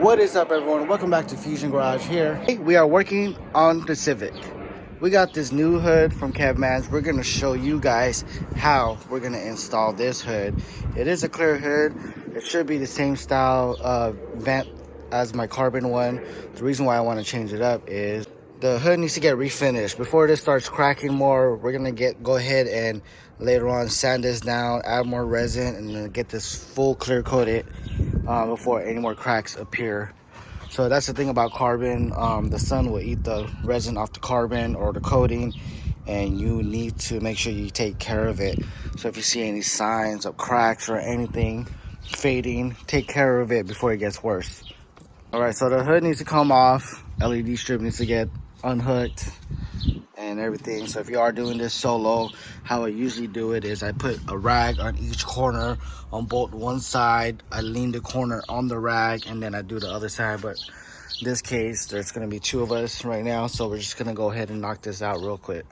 What is up, everyone? Welcome back to Fusion Garage here. Hey, we are working on the Civic. We got this new hood from Kevmannz. We're going to show you guys how we're going to install this hood. It is a clear hood. It should be the same style vent as my carbon one. The reason why I want to change it up is the hood needs to get refinished. Before this starts cracking more, we're going to go ahead and later on sand this down, add more resin, and then get this full clear coated before any more cracks appear. So that's the thing about carbon. The sun will eat the resin off the carbon or the coating, and you need to make sure you take care of it. So if you see any signs of cracks or anything fading, take care of it before it gets worse. All right, so the hood needs to come off. LED strip needs to get unhooked and everything. So if you are doing this solo, how I usually do it is I put a rag on each corner on both one side. I lean the corner on the rag and then I do the other side. But in this case, there's going to be two of us right now, so we're just going to go ahead and knock this out real quick.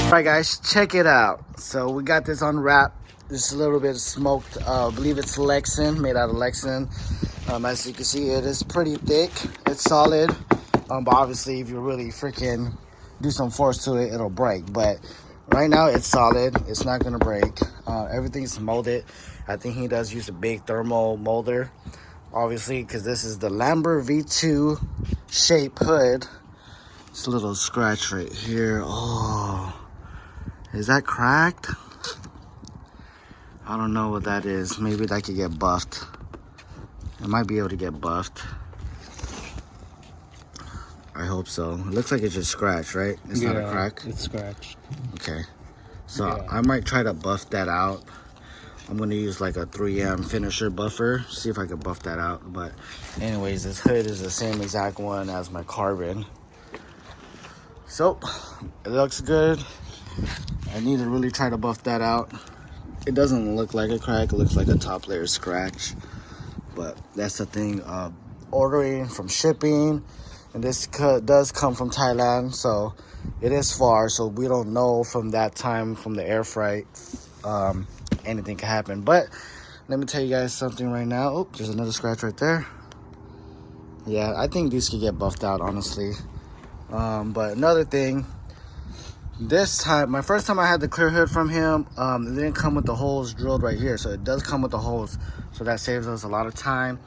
All right, guys, check it out. So we got this unwrapped. This is a little bit smoked. I believe it's Lexan, made out of Lexan. As you can see, it is pretty thick. It's solid. But obviously, if you really freaking do some force to it, it'll break. But right now, it's solid. It's not gonna break. Everything's molded. I think he does use a big thermal molder, obviously, because this is the Lambert V2 shape hood. It's a little scratch right here. Oh. Is that cracked? I don't know what that is. Maybe that could get buffed. It might be able to get buffed. I hope so. It looks like it's just scratched, right? It's not a crack? It's scratched. Okay. So I might try to buff that out. I'm going to use like a 3M finisher buffer. See if I can buff that out. But anyways, this hood is the same exact one as my carbon. So, it looks good. I need to really try to buff that out. It doesn't look like a crack. It looks like a top layer scratch. But that's the thing of ordering from shipping. And this does come from Thailand. So it is far. So we don't know from that time, from the air freight, anything can happen. But let me tell you guys something right now. Oh, there's another scratch right there. Yeah, I think these could get buffed out, honestly. But another thing. This time, my first time I had the clear hood from him, it didn't come with the holes drilled right here. So it does come with the holes. So that saves us a lot of time.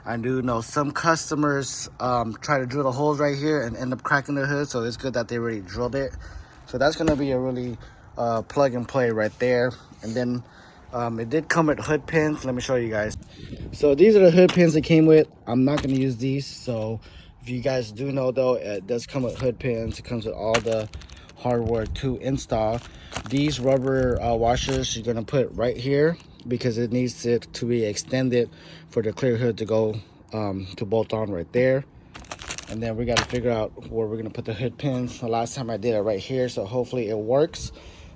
I do know some customers try to drill the holes right here and end up cracking the hood. So it's good that they already drilled it. So that's going to be a really plug and play right there. And then it did come with hood pins. Let me show you guys. So these are the hood pins it came with. I'm not going to use these. So if you guys do know, though, it does come with hood pins. It comes with all the hardware to install. These rubber washers you're gonna put right here because it needs it to be extended for the clear hood to go to bolt on right there. And then we got to figure out where we're gonna put the hood pins. The last time I did it right here, so hopefully it works.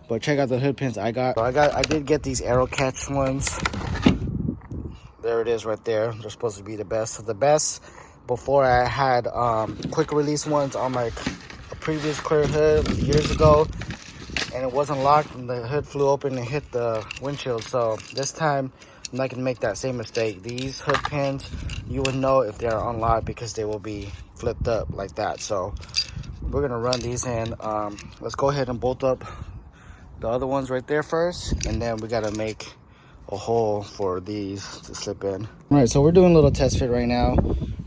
But check out the hood pins I got. I did get these arrow catch ones. There it is right there. They're supposed to be the best of the best. Before I had quick release ones on my previous clear hood years ago, and it wasn't locked and the hood flew open and hit the windshield. So this time I'm not gonna make that same mistake. These hood pins, you would know if they're unlocked because they will be flipped up like that. So we're gonna run these in. Let's go ahead and bolt up the other ones right there first, and then we gotta make a hole for these to slip in. All right, so we're doing a little test fit right now.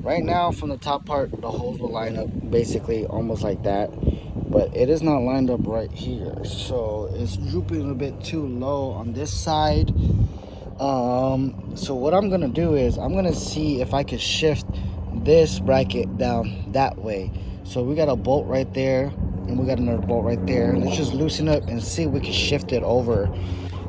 Right now, from the top part, the holes will line up basically almost like that. but it is not lined up right here, so it's drooping a bit too low on this side. So what I'm gonna do is I'm gonna see if I could shift this bracket down that way. So we got a bolt right there, and we got another bolt right there. Let's just loosen up and see if we can shift it over.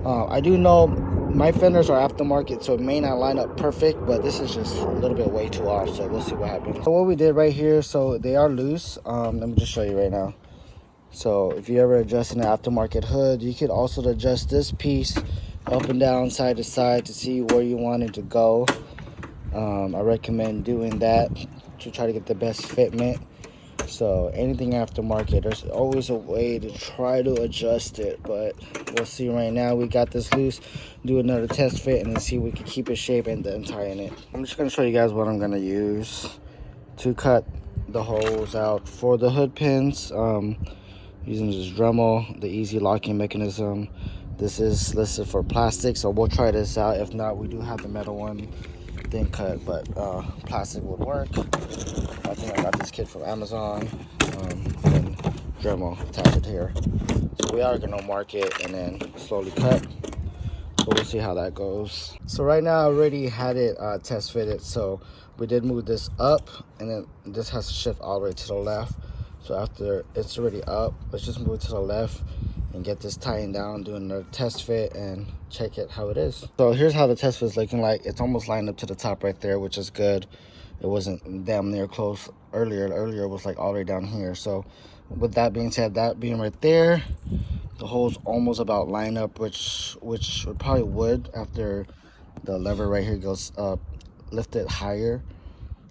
I do know my fenders are aftermarket, so it may not line up perfect, but this is just a little bit way too off, so we'll see what happens. So what we did right here, so they are loose. Let me just show you right now. So if you ever adjust an aftermarket hood, you could also adjust this piece up and down, side to side, to see where you want it to go. I recommend doing that to try to get the best fitment. So anything aftermarket, there's always a way to try to adjust it, but we'll see. Right now we got this loose. Do another test fit and then see if we can keep it shape and then tighten it. I'm just going to show you guys what I'm going to use to cut the holes out for the hood pins. Using this Dremel, the easy locking mechanism. This is listed for plastic, so we'll try this out. If not, we do have the metal one thin cut, but plastic would work. I think I got this kit from Amazon, and Dremel attached here. So we are gonna mark it and then slowly cut. So we'll see how that goes. So right now I already had it test fitted, so we did move this up, and then this has to shift all the way to the left. So after it's already up, let's just move it to the left and get this tightened down, do another test fit and check it how it is. So here's how the test fit is looking like. It's almost lined up to the top right there, which is good. It wasn't damn near close earlier. Earlier it was like all the way down here. So with that being said, that being right there, the hole's almost about line up, which would probably would after the lever right here goes up, lift it higher.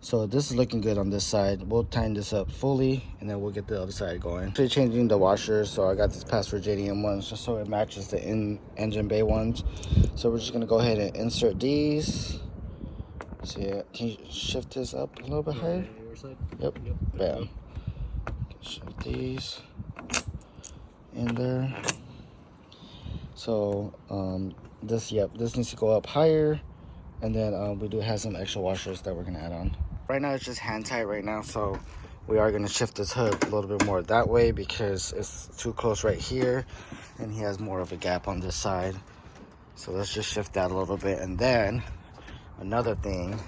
So this is looking good on this side. We'll tighten this up fully and then we'll get the other side going. Actually changing the washers, so I got this Password JDM ones just so it matches the engine bay ones. So we're just gonna go ahead and insert these. See, can you shift this up a little bit higher? Yep. Bam. Shift these in there. So this needs to go up higher, and then we do have some extra washers that we're gonna add on. Right now it's just hand tight right now, so we are gonna shift this hood a little bit more that way because it's too close right here and he has more of a gap on this side. So let's just shift that a little bit. And then another thing,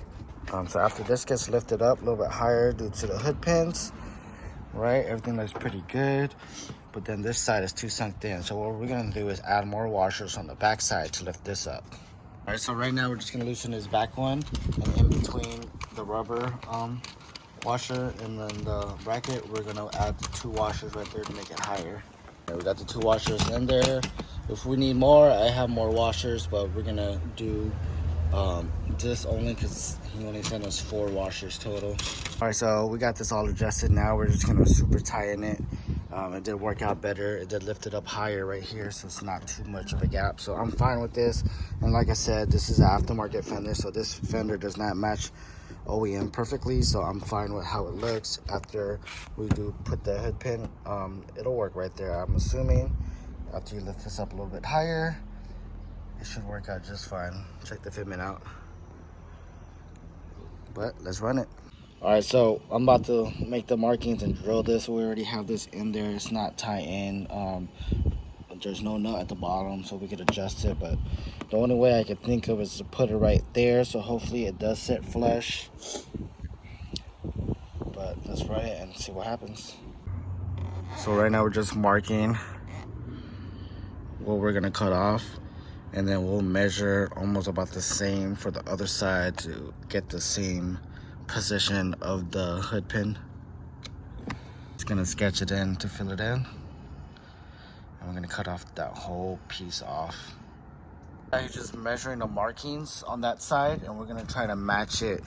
so after this gets lifted up a little bit higher due to the hood pins, right, everything looks pretty good, but then this side is too sunk in. So what we're gonna do is add more washers on the back side to lift this up. All right, so right now we're just gonna loosen this back one, and in between the rubber washer and then the bracket, we're gonna add the 2 washers right there to make it higher. Right, we got the 2 washers in there. If we need more, I have more washers, but we're gonna do this only because he only sent us 4 washers total. All right, so we got this all adjusted now. We're just gonna super tighten it. It did work out better. It did lift it up higher right here, so it's not too much of a gap. So I'm fine with this. And like I said, this is an aftermarket fender, so this fender does not match OEM perfectly. So I'm fine with how it looks. After we do put the hood pin, it'll work right there. I'm assuming after you lift this up a little bit higher, it should work out just fine. Check the fitment out. But let's run it. All right, so I'm about to make the markings and drill this. We already have this in there. It's not tied in. There's no nut at the bottom, so we could adjust it. But the only way I could think of is to put it right there. So hopefully it does sit flush. But let's run it and see what happens. So right now we're just marking what we're gonna cut off, and then we'll measure almost about the same for the other side to get the same position of the hood pin. It's gonna sketch it in to fill it in, and we're gonna cut off that whole piece off. Now you're just measuring the markings on that side, and we're gonna try to match it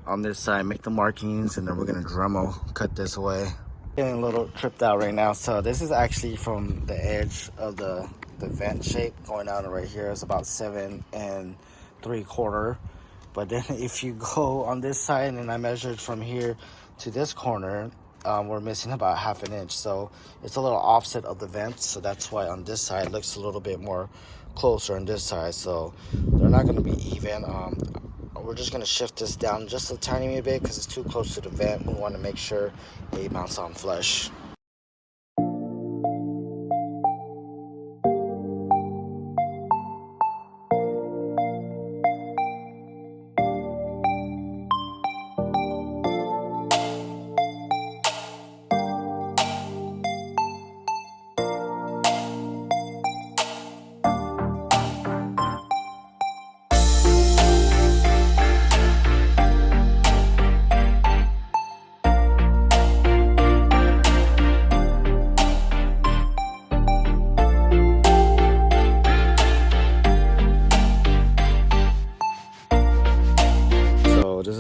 on this side, make the markings, and then we're gonna Dremel cut this away. Getting a little tripped out right now. So this is actually from the edge of the vent shape going out right here. It's about 7 3/4. But then if you go on this side, and I measured from here to this corner, we're missing about 1/2 inch. So it's a little offset of the vents. So that's why on this side it looks a little bit more closer on this side. So they're not gonna be even. We're just gonna shift this down just a tiny bit because it's too close to the vent. We wanna make sure they bounce on flush.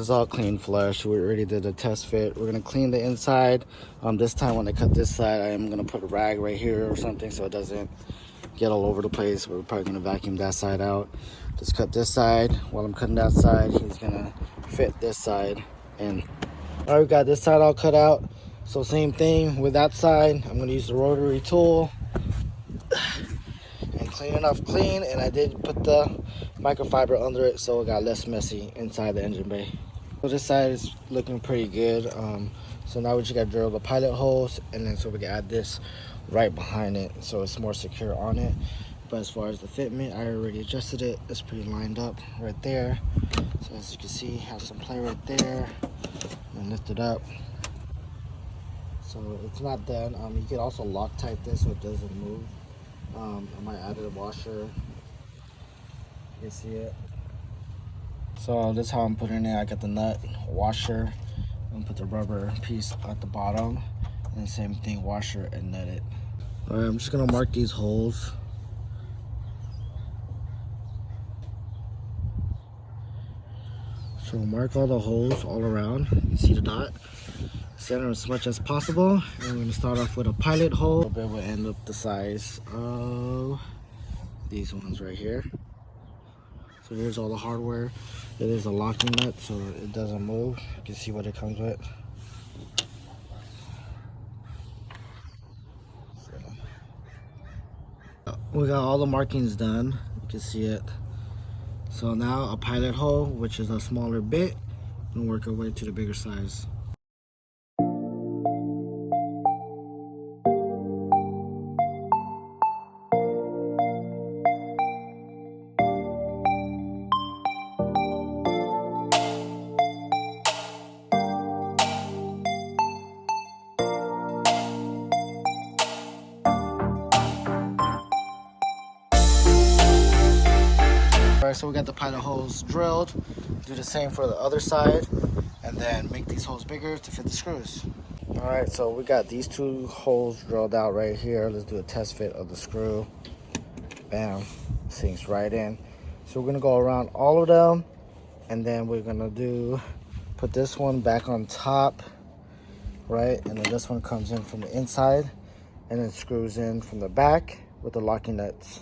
was all clean flush. We already did a test fit. We're gonna clean the inside. This time when I cut this side, I am gonna put a rag right here or something so it doesn't get all over the place. We're probably gonna vacuum that side out. Just cut this side. While I'm cutting that side, he's gonna fit this side in. All right, we got this side all cut out. So same thing with that side. I'm gonna use the rotary tool and clean it off clean. And I did put the microfiber under it so it got less messy inside the engine bay. So this side is looking pretty good. So now we just gotta drill the pilot holes, and then so we can add this right behind it so it's more secure on it. But as far as the fitment, I already adjusted it. It's pretty lined up right there. So as you can see, have some play right there and lift it up. So it's not done. You can also Loctite this so it doesn't move. I might add a washer. You can see it. So this is how I'm putting it. I got the nut washer. I'm gonna put the rubber piece at the bottom, and the same thing, washer and nut it. All right, I'm just gonna mark these holes. So mark all the holes all around. You can see the dot. Center as much as possible. And we're gonna start off with a pilot hole. A bit will end up the size of these ones right here. So here's all the hardware. It is a locking nut, so it doesn't move. You can see what it comes with. So, we got all the markings done. You can see it. So now a pilot hole, which is a smaller bit, and work our way to the bigger size. Alright, so we got the pilot holes drilled. Do the same for the other side, and then make these holes bigger to fit the screws. Alright, so we got these two holes drilled out right here. Let's do a test fit of the screw. Bam, sinks right in. So we're gonna go around all of them, and then we're gonna put this one back on top, right? And then this one comes in from the inside, and then screws in from the back with the locking nuts.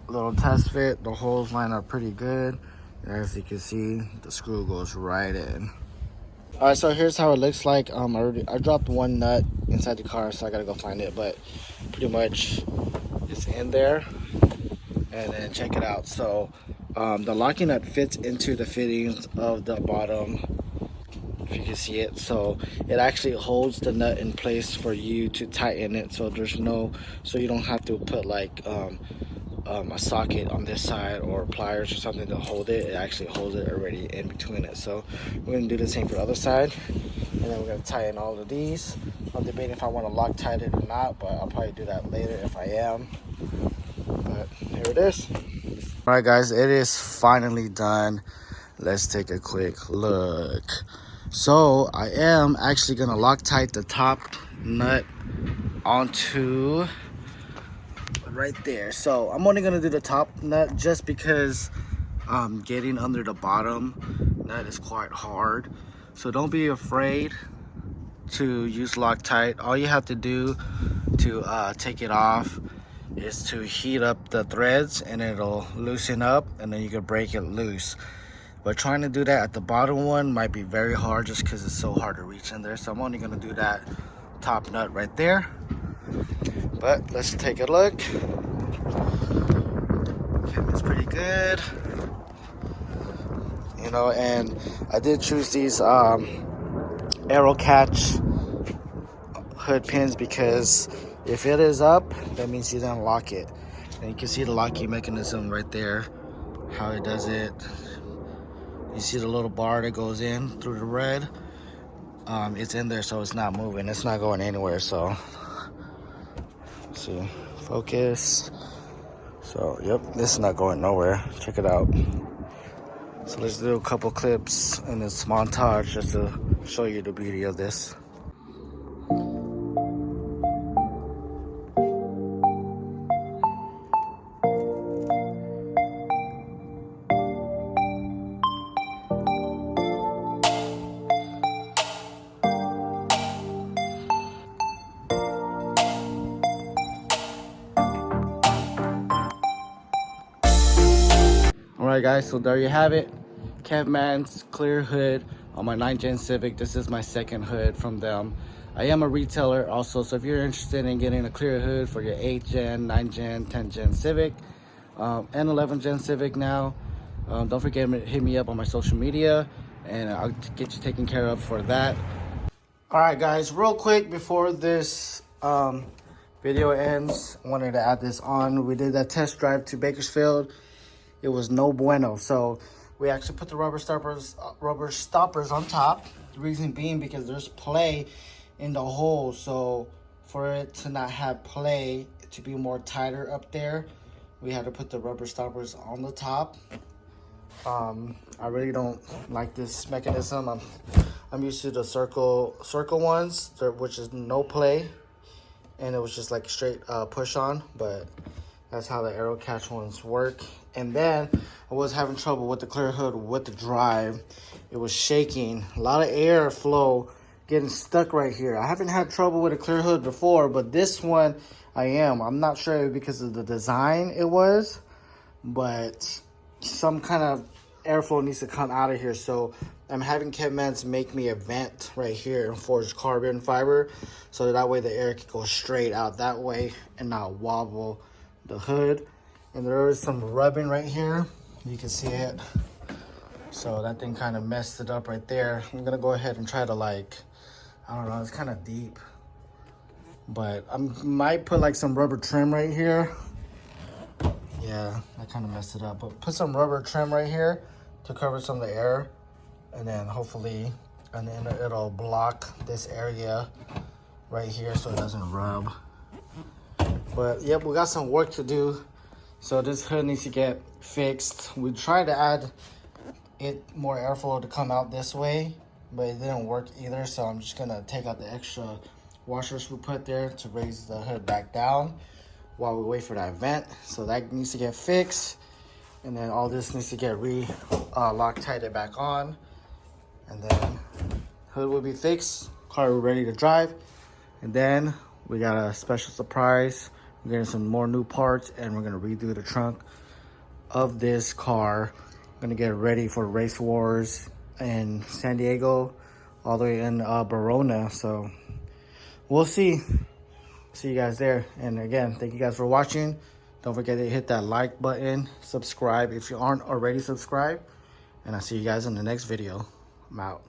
Little test fit. The holes line up pretty good. As you can see, the screw goes right in. All right, so here's how it looks like. I dropped one nut inside the car, so I gotta go find it, but pretty much it's in there. And then check it out. So the locking nut fits into the fittings of the bottom, if you can see it. So it actually holds the nut in place for you to tighten it, so you don't have to put like a socket on this side or pliers or something to hold it. It actually holds it already in between it. So we're gonna do the same for the other side, and then we're gonna tighten all of these. I'm debating if I want to Loctite it or not, but I'll probably do that later if I am. But here it is. All right, guys, it is finally done. Let's take a quick look. So I am actually gonna Loctite the top nut onto right there. So I'm only gonna do the top nut just because getting under the bottom nut is quite hard. So don't be afraid to use Loctite. All you have to do to take it off is to heat up the threads, and it'll loosen up, and then you can break it loose. But trying to do that at the bottom one might be very hard just because it's so hard to reach in there. So I'm only gonna do that top nut right there. But let's take a look. Fitment's pretty good. You know, and I did choose these arrow catch hood pins because if it is up, that means you didn't lock it. And you can see the locking mechanism right there, how it does it. You see the little bar that goes in through the red. It's in there, so it's not moving. It's not going anywhere. So let's see, focus. So yep, this is not going nowhere. Check it out. So let's do a couple clips in this montage just to show you the beauty of this. All right, guys, so there you have it. Kevmannz clear hood on my 9th gen Civic. This is my second hood from them. I am a retailer also, so if you're interested in getting a clear hood for your 8th gen, 9th gen, 10th gen Civic, and 11th gen Civic now, don't forget to hit me up on my social media, and I'll get you taken care of for that. All right, guys, real quick before this video ends, I wanted to add this on. We did that test drive to Bakersfield. It was no bueno, so we actually put the rubber stoppers on top. The reason being because there's play in the hole, so for it to not have play, to be more tighter up there, we had to put the rubber stoppers on the top. I really don't like this mechanism. I'm used to the circle ones, which is no play, and it was just like straight push on, but that's how the arrow catch ones work. And then I was having trouble with the clear hood with the drive. It was shaking, a lot of air flow getting stuck right here. I haven't had trouble with a clear hood before, but this one I am. I'm not sure because of the design it was, but some kind of airflow needs to come out of here. So I'm having Kevmannz make me a vent right here in forged carbon fiber, so that way the air can go straight out that way and not wobble the hood. And there is some rubbing right here, you can see it, so that thing kind of messed it up right there. I'm gonna go ahead and try to, like, I don't know, it's kind of deep, but I might put like some rubber trim right here. Yeah, I kind of messed it up, but put some rubber trim right here to cover some of the air, and then hopefully, and then it'll block this area right here so it doesn't rub. But yep, we got some work to do. So this hood needs to get fixed. We tried to add it more airflow to come out this way, but it didn't work either. So I'm just gonna take out the extra washers we put there to raise the hood back down while we wait for that vent. So that needs to get fixed. And then all this needs to get Loctited back on. And then hood will be fixed, car will be ready to drive. And then we got a special surprise. We're getting some more new parts, and we're gonna redo the trunk of this car. Gonna get ready for Race Wars in San Diego, all the way in Verona. So we'll see. See you guys there. And again, thank you guys for watching. Don't forget to hit that like button, subscribe if you aren't already subscribed, and I'll see you guys in the next video. I'm out.